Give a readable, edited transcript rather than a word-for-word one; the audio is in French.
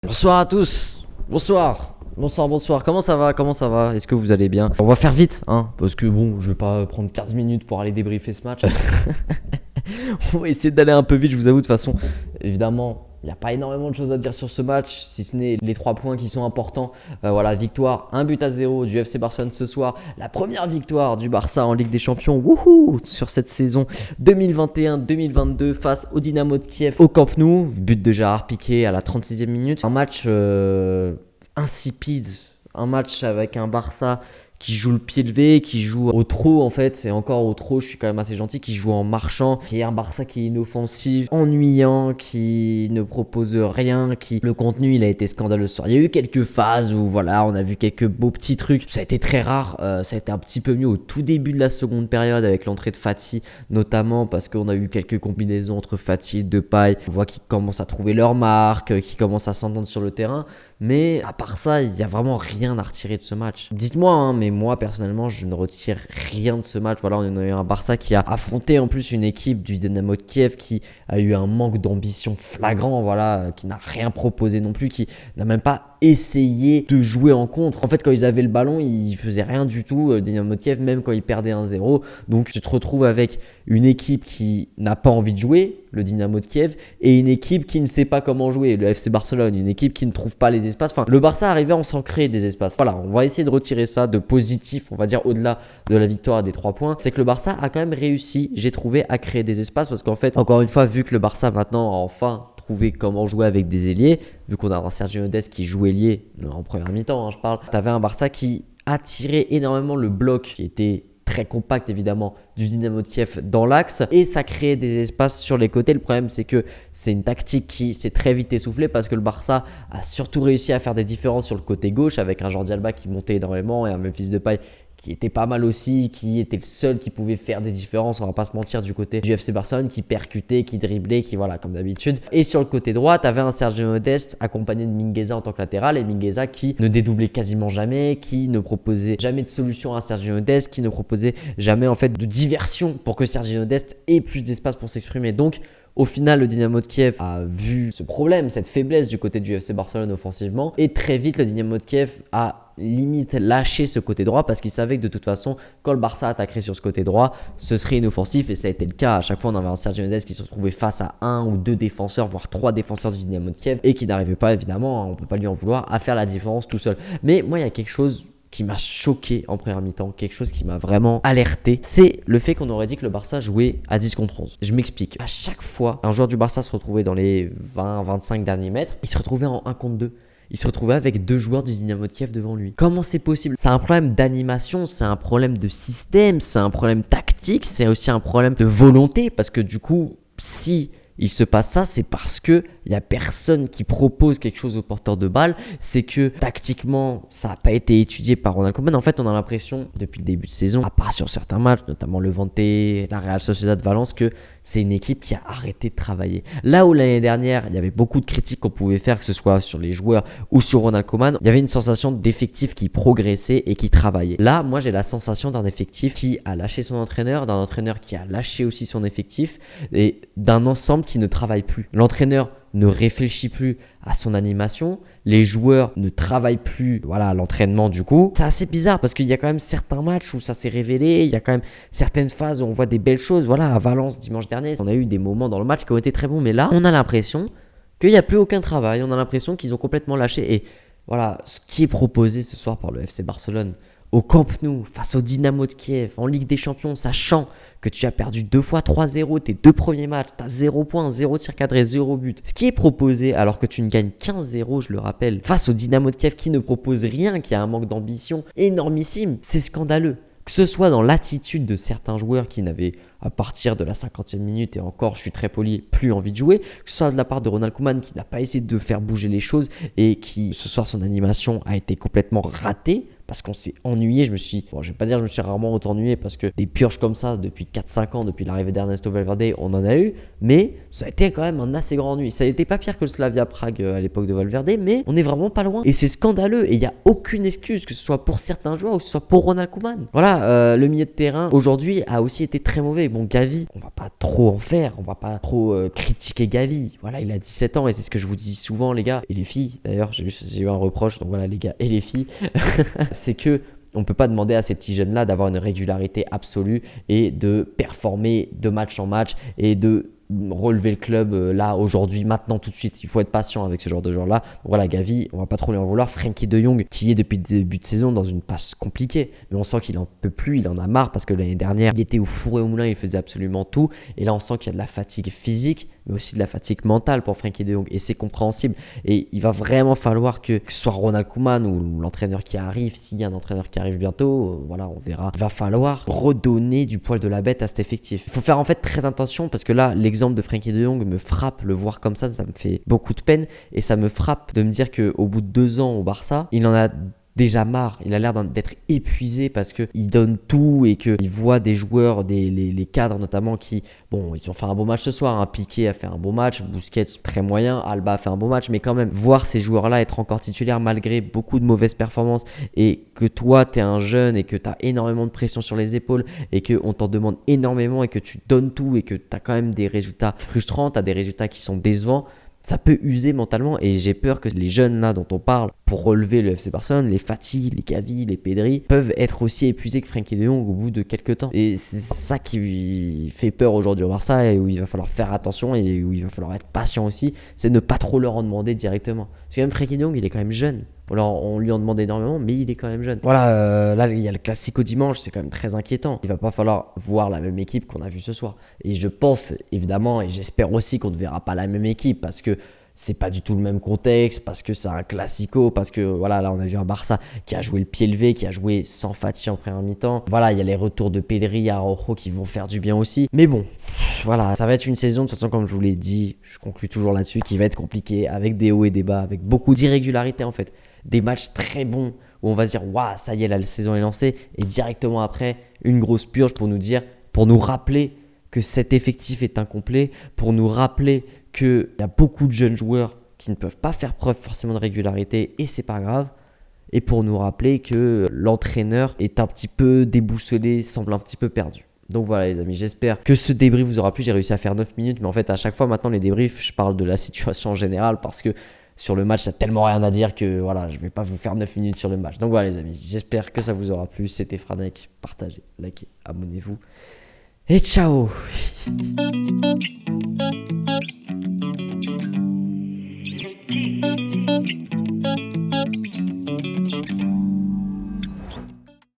Bonsoir à tous. Bonsoir. Comment ça va? Est-ce que vous allez bien? On va faire vite, hein, parce que bon, je vais pas prendre 15 minutes pour aller débriefer ce match. On va essayer d'aller un peu vite, je vous avoue. De toute façon, évidemment, il n'y a pas énormément de choses à dire sur ce match, si ce n'est les 3 points qui sont importants. Voilà, victoire 1-0 du FC Barcelone ce soir. La première victoire du Barça en Ligue des Champions, wouhou, sur cette saison 2021-2022 face au Dynamo de Kiev au Camp Nou. But de Gérard Piqué à la 36e minute. Un match insipide, un match avec un Barça qui joue le pied levé, qui joue au trot en fait, et encore au trot, je suis quand même assez gentil, qui joue en marchant, qui est un Barça qui est inoffensif, ennuyant, qui ne propose rien, le contenu il a été scandaleux ce soir. Il y a eu quelques phases où voilà, on a vu quelques beaux petits trucs, ça a été très rare, ça a été un petit peu mieux au tout début de la seconde période avec l'entrée de Fati, notamment parce qu'on a eu quelques combinaisons entre Fati et Depay, on voit qu'ils commencent à trouver leur marque, qu'ils commencent à s'entendre sur le terrain. Mais à part ça, il n'y a vraiment rien à retirer de ce match. Dites-moi, hein, mais moi personnellement, je ne retire rien de ce match. Voilà, on a eu un Barça qui a affronté en plus une équipe du Dynamo de Kiev qui a eu un manque d'ambition flagrant, voilà, qui n'a rien proposé non plus, qui n'a même pas essayé de jouer en contre. En fait, quand ils avaient le ballon, ils faisaient rien du tout, le Dynamo de Kiev, même quand ils perdaient 1-0. Donc tu te retrouves avec une équipe qui n'a pas envie de jouer, le Dynamo de Kiev, et une équipe qui ne sait pas comment jouer, le FC Barcelone, une équipe qui ne trouve pas les espaces. Enfin, le Barça arrivait à s'en créer des espaces. Voilà, on va essayer de retirer ça de positif, on va dire au-delà de la victoire et des 3 points. C'est que le Barça a quand même réussi, j'ai trouvé, à créer des espaces parce qu'en fait, encore une fois, vu que le Barça maintenant a enfin trouvé comment jouer avec des ailiers, vu qu'on a un Sergio Dest qui joue ailier en première mi-temps, hein, je parle, t'avais un Barça qui a tiré énormément le bloc qui était très compact évidemment du Dynamo de Kiev dans l'axe et ça créait des espaces sur les côtés. Le problème c'est que c'est une tactique qui s'est très vite essoufflée parce que le Barça a surtout réussi à faire des différences sur le côté gauche avec un Jordi Alba qui montait énormément et un Memphis Depay qui était pas mal aussi, qui était le seul qui pouvait faire des différences, on va pas se mentir, du côté du FC Barcelone, qui percutait, qui driblait, qui voilà, comme d'habitude. Et sur le côté droit, tu avais un Sergio Dest accompagné de Mingueza en tant que latéral, et Mingueza qui ne dédoublait quasiment jamais, qui ne proposait jamais de solution à Sergio Dest, qui ne proposait jamais en fait de diversion pour que Sergio Dest ait plus d'espace pour s'exprimer. Donc, au final, le Dynamo de Kiev a vu ce problème, cette faiblesse du côté du FC Barcelone offensivement, et très vite, le Dynamo de Kiev a limite lâché ce côté droit parce qu'il savait que de toute façon, quand le Barça attaquerait sur ce côté droit, ce serait inoffensif et ça a été le cas. À chaque fois, on avait un Sergio Dest qui se retrouvait face à 1 ou 2 défenseurs, voire 3 défenseurs du Dynamo de Kiev et qui n'arrivait pas, évidemment, on ne peut pas lui en vouloir, à faire la différence tout seul. Mais moi, il y a quelque chose qui m'a choqué en première mi-temps, quelque chose qui m'a vraiment alerté, c'est le fait qu'on aurait dit que le Barça jouait à 10 contre 11. Je m'explique. À chaque fois, un joueur du Barça se retrouvait dans les 20-25 derniers mètres, il se retrouvait en 1 contre 2. Il se retrouvait avec 2 joueurs du Dynamo de Kiev devant lui. Comment c'est possible? C'est un problème d'animation, c'est un problème de système, c'est un problème tactique, c'est aussi un problème de volonté parce que du coup, si il se passe ça, c'est parce que il n'y a personne qui propose quelque chose au porteur de balle. C'est que tactiquement, ça n'a pas été étudié par Ronald Koeman. En fait, on a l'impression, depuis le début de saison, à part sur certains matchs, notamment le Levante, la Real Sociedad Valence, que c'est une équipe qui a arrêté de travailler. Là où l'année dernière, il y avait beaucoup de critiques qu'on pouvait faire, que ce soit sur les joueurs ou sur Ronald Koeman, il y avait une sensation d'effectif qui progressait et qui travaillait. Là, moi, j'ai la sensation d'un effectif qui a lâché son entraîneur, d'un entraîneur qui a lâché aussi son effectif et d'un ensemble qui ne travaille plus. L'entraîneur ne réfléchit plus à son animation, les joueurs ne travaillent plus à l'entraînement du coup. C'est assez bizarre parce qu'il y a quand même certains matchs où ça s'est révélé, il y a quand même certaines phases où on voit des belles choses. Voilà, à Valence dimanche dernier, on a eu des moments dans le match qui ont été très bons, mais là, on a l'impression qu'il n'y a plus aucun travail, on a l'impression qu'ils ont complètement lâché. Et voilà, ce qui est proposé ce soir par le FC Barcelone, au Camp Nou, face au Dynamo de Kiev, en Ligue des Champions, sachant que tu as perdu 2 fois 3-0 tes 2 premiers matchs, tu as 0 points, 0 tir cadré, 0 but. Ce qui est proposé alors que tu ne gagnes 15-0, je le rappelle, face au Dynamo de Kiev qui ne propose rien, qui a un manque d'ambition énormissime, c'est scandaleux. Que ce soit dans l'attitude de certains joueurs qui n'avaient, à partir de la 50e minute, et encore, je suis très poli, plus envie de jouer, que ce soit de la part de Ronald Koeman qui n'a pas essayé de faire bouger les choses et qui, ce soir, son animation a été complètement ratée parce qu'on s'est ennuyé. Bon, je vais pas dire que je me suis rarement autant ennuyé parce que des purges comme ça depuis 4-5 ans, depuis l'arrivée d'Ernesto Valverde, on en a eu, mais ça a été quand même un assez grand ennui. Ça a été pas pire que le Slavia Prague à l'époque de Valverde, mais on est vraiment pas loin et c'est scandaleux et il y a aucune excuse, que ce soit pour certains joueurs ou que ce soit pour Ronald Koeman. Voilà, le milieu de terrain aujourd'hui a aussi été très mauvais. Bon, Gavi, on va pas trop en faire, on va pas trop critiquer Gavi. Voilà, il a 17 ans et c'est ce que je vous dis souvent, les gars et les filles. D'ailleurs, j'ai eu un reproche, donc voilà, les gars et les filles, c'est que on peut pas demander à ces petits jeunes-là d'avoir une régularité absolue et de performer de match en match et de relever le club là, aujourd'hui, maintenant, tout de suite. Il faut être patient avec ce genre de joueurs-là. Donc voilà, Gavi, on va pas trop lui en vouloir. Frenkie de Jong, qui est depuis le début de saison dans une passe compliquée, mais on sent qu'il en peut plus, il en a marre parce que l'année dernière, il était au four et au moulin, il faisait absolument tout. Et là, on sent qu'il y a de la fatigue physique, mais aussi de la fatigue mentale pour Frenkie de Jong. Et c'est compréhensible. Et il va vraiment falloir que ce soit Ronald Koeman ou l'entraîneur qui arrive, s'il y a un entraîneur qui arrive bientôt, voilà, on verra. Il va falloir redonner du poil de la bête à cet effectif. Il faut faire en fait très attention parce que là, l'exemple de Frenkie de Jong me frappe, le voir comme ça me fait beaucoup de peine. Et ça me frappe de me dire qu'au bout de 2 ans au Barça, il en a déjà marre, il a l'air d'être épuisé parce qu'il donne tout et qu'il voit des joueurs, les cadres notamment qui, bon, ils ont fait un bon match ce soir, hein. Piqué a fait un bon match, Busquets très moyen, Alba a fait un bon match, mais quand même, voir ces joueurs-là être encore titulaires malgré beaucoup de mauvaises performances et que toi, tu es un jeune et que tu as énormément de pression sur les épaules et qu'on t'en demande énormément et que tu donnes tout et que tu as quand même des résultats frustrants, tu as des résultats qui sont décevants, ça peut user mentalement et j'ai peur que les jeunes là dont on parle pour relever le FC Barcelone, les Fati, les Gavi, les Pedri, peuvent être aussi épuisés que Frenkie de Jong au bout de quelques temps. Et c'est ça qui fait peur aujourd'hui au Barça et où il va falloir faire attention et où il va falloir être patient aussi, c'est ne pas trop leur en demander directement. Parce que même Frenkie de Jong, il est quand même jeune. Alors on lui en demande énormément, mais il est quand même jeune. Voilà, là il y a le Classico dimanche, c'est quand même très inquiétant. Il va pas falloir voir la même équipe qu'on a vu ce soir. Et je pense évidemment, et j'espère aussi qu'on ne verra pas la même équipe parce que c'est pas du tout le même contexte, parce que c'est un Classico, parce que voilà, là on a vu un Barça qui a joué le pied levé, qui a joué sans Fati en première mi-temps. Voilà, il y a les retours de Pedri, Araujo qui vont faire du bien aussi. Mais bon, voilà, ça va être une saison, de toute façon comme je vous l'ai dit, je conclue toujours là-dessus, qui va être compliquée, avec des hauts et des bas, avec beaucoup d'irrégularités en fait. Des matchs très bons où on va se dire waouh, ça y est, là la saison est lancée, et directement après une grosse purge pour nous rappeler que cet effectif est incomplet, pour nous rappeler qu'il y a beaucoup de jeunes joueurs qui ne peuvent pas faire preuve forcément de régularité et c'est pas grave, et pour nous rappeler que l'entraîneur est un petit peu déboussolé, semble un petit peu perdu. Donc voilà les amis, j'espère que ce débrief vous aura plu. J'ai réussi à faire 9 minutes, mais en fait à chaque fois maintenant les débriefs, je parle de la situation en général parce que sur le match, il y a tellement rien à dire que voilà, je vais pas vous faire 9 minutes sur le match. Donc voilà les amis, j'espère que ça vous aura plu. C'était Franek, partagez, likez, abonnez-vous et ciao.